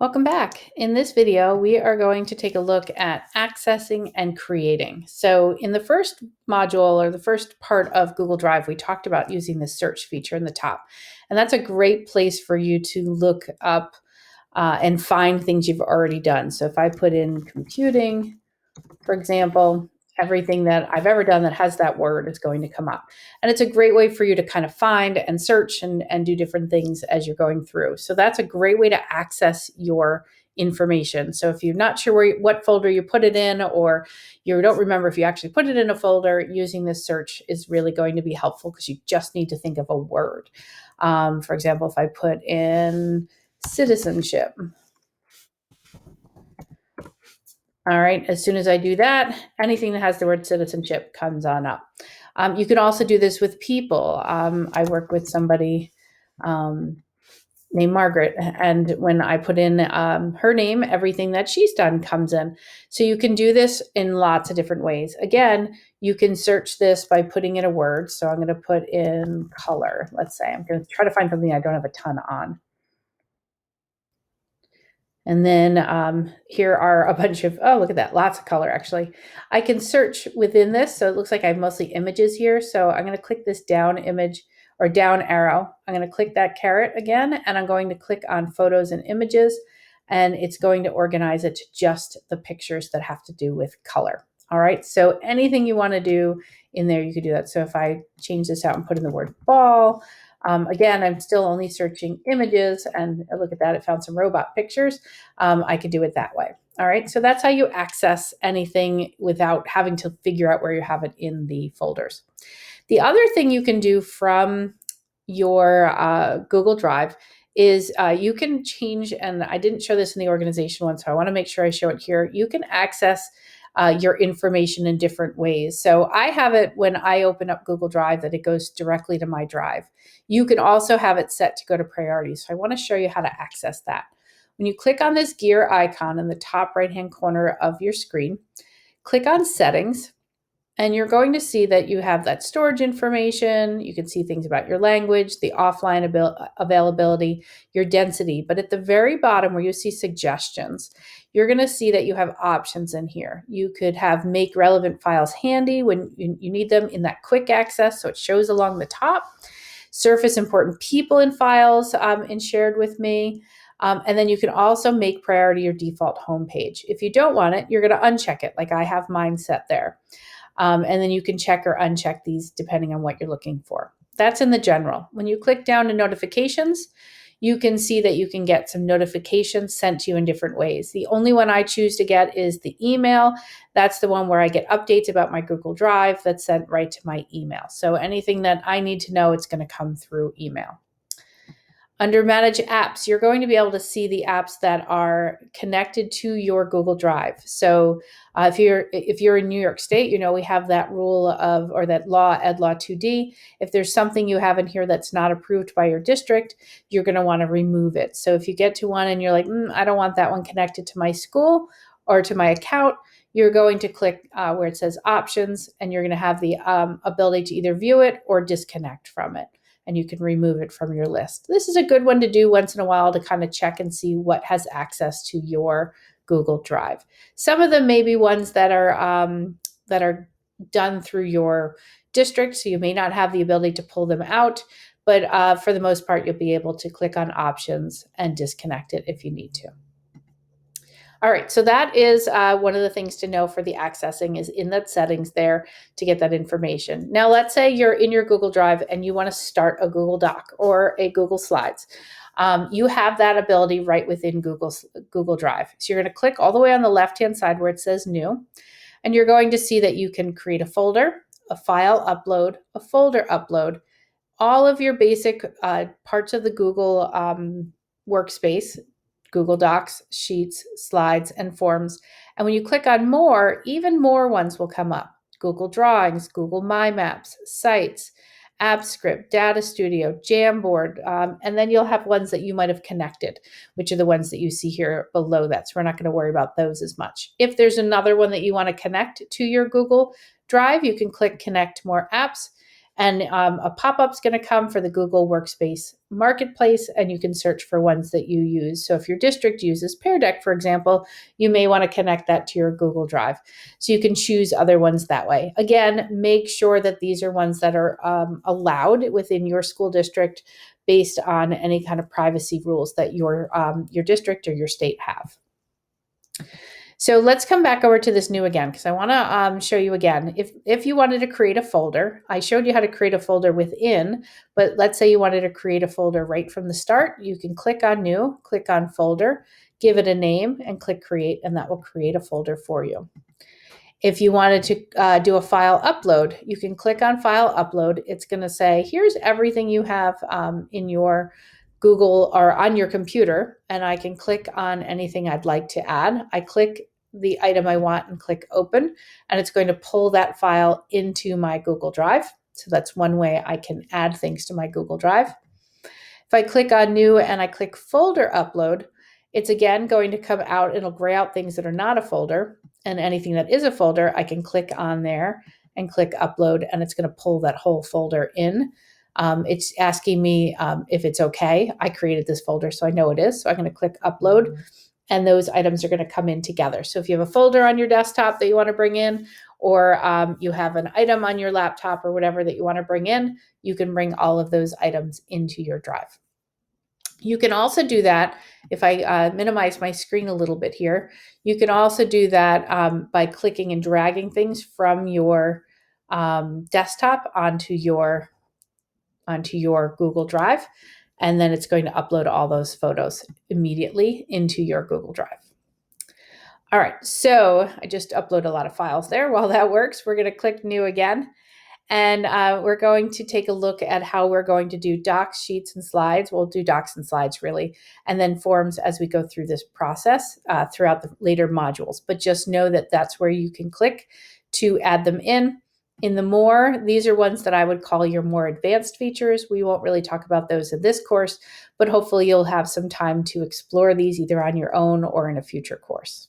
Welcome back. In this video, we are going to take a look at accessing and creating. So in the first module or the first part of Google Drive, we talked about using the search feature in the top. And that's a great place for you to look up and find things you've already done. So if I put in computing, for example, everything that I've ever done that has that word is going to come up. And it's a great way for you to kind of find and search and do different things as you're going through. So that's a great way to access your information. So if you're not sure what folder you put it in, or you don't remember if you actually put it in a folder, using this search is really going to be helpful because you just need to think of a word. For example, if I put in citizenship, all right, as soon as I do that, anything that has the word citizenship comes on up. You can also do this with people. I work with somebody named Margaret, and when I put in her name, everything that she's done comes in. So you can do this in lots of different ways. Again, you can search this by putting in a word. So I'm going to put in color. Let's say I'm going to try to find something I don't have a ton on. And then here are a bunch of, oh, look at that, lots of color actually. I can search within this. So it looks like I have mostly images here. So I'm going to click this down image or down arrow. I'm going to click that caret again, and I'm going to click on photos and images, and it's going to organize it to just the pictures that have to do with color. All right. So anything you want to do in there, you could do that. So if I change this out and put in the word ball, again, I'm still only searching images, and look at that, it found some robot pictures. I could do it that way. All right, so that's how you access anything without having to figure out where you have it in the folders. The other thing you can do from your Google Drive is you can change, and I didn't show this in the organization one, so I want to make sure I show it here. You can access your information in different ways. So I have it when I open up Google Drive that it goes directly to my drive. You can also have it set to go to priorities. So I want to show you how to access that. When you click on this gear icon in the top right-hand corner of your screen, click on settings, and you're going to see that you have that storage information. You can see things about your language, the offline availability, your density. But at the very bottom where you see suggestions, you're going to see that you have options in here. You could have make relevant files handy when you need them in that quick access, so it shows along the top. Surface important people in files and shared with me. And then you can also make priority your default homepage. If you don't want it, you're going to uncheck it, like I have mine set there. And then you can check or uncheck these depending on what you're looking for. That's in the general. When you click down to notifications, you can see that you can get some notifications sent to you in different ways. The only one I choose to get is the email. That's the one where I get updates about my Google Drive that's sent right to my email. So anything that I need to know, it's going to come through email. Under Manage Apps, you're going to be able to see the apps that are connected to your Google Drive. So if you're in New York State, we have that rule of, or that law, Ed Law 2D. If there's something you have in here that's not approved by your district, you're going to want to remove it. So if you get to one and you're like, I don't want that one connected to my school or to my account, you're going to click where it says Options, and you're going to have the ability to either view it or disconnect from it, and you can remove it from your list. This is a good one to do once in a while to kind of check and see what has access to your Google Drive. Some of them may be ones that are done through your district, so you may not have the ability to pull them out, but for the most part, you'll be able to click on Options and disconnect it if you need to. All right, so that is one of the things to know for the accessing is in that settings there to get that information. Now, let's say you're in your Google Drive and you want to start a Google Doc or a Google Slides. You have that ability right within Google Drive. So you're going to click all the way on the left-hand side where it says New, and you're going to see that you can create a folder, a file upload, a folder upload, all of your basic parts of the Google workspace, Google Docs, Sheets, Slides, and Forms. And when you click on More, even more ones will come up. Google Drawings, Google My Maps, Sites, AppScript, Data Studio, Jamboard, and then you'll have ones that you might have connected, which are the ones that you see here below that. So we're not going to worry about those as much. If there's another one that you want to connect to your Google Drive, you can click Connect More Apps, And a pop-up is going to come for the Google Workspace Marketplace, and you can search for ones that you use. So if your district uses Pear Deck, for example, you may want to connect that to your Google Drive. So you can choose other ones that way. Again, make sure that these are ones that are allowed within your school district based on any kind of privacy rules that your district or your state have. So let's come back over to this new again, because I want to show you again. If you wanted to create a folder, I showed you how to create a folder within, but let's say you wanted to create a folder right from the start. You can click on new, click on folder, give it a name, and click create, and that will create a folder for you. If you wanted to do a file upload, you can click on file upload. It's going to say, here's everything you have in your Google or on your computer, and I can click on anything I'd like to add. I click the item I want and click open, and it's going to pull that file into my Google Drive. So that's one way I can add things to my Google Drive. If I click on new and I click folder upload, it's again going to come out. It'll gray out things that are not a folder, and anything that is a folder, I can click on there and click upload, and it's going to pull that whole folder in. It's asking me if it's okay. I created this folder, so I know it is. So I'm going to click upload, and those items are going to come in together. So if you have a folder on your desktop that you want to bring in, or you have an item on your laptop or whatever that you want to bring in, you can bring all of those items into your drive. You can also do that, if I minimize my screen a little bit here, you can also do that by clicking and dragging things from your desktop onto your Google Drive, and then it's going to upload all those photos immediately into your Google Drive. All right, so I just uploaded a lot of files there. While that works, we're going to click new again, and we're going to take a look at how we're going to do docs, sheets, and slides. We'll do docs and slides really, and then forms as we go through this process throughout the later modules. But just know that that's where you can click to add them in. In the more, these are ones that I would call your more advanced features. We won't really talk about those in this course, but hopefully you'll have some time to explore these either on your own or in a future course.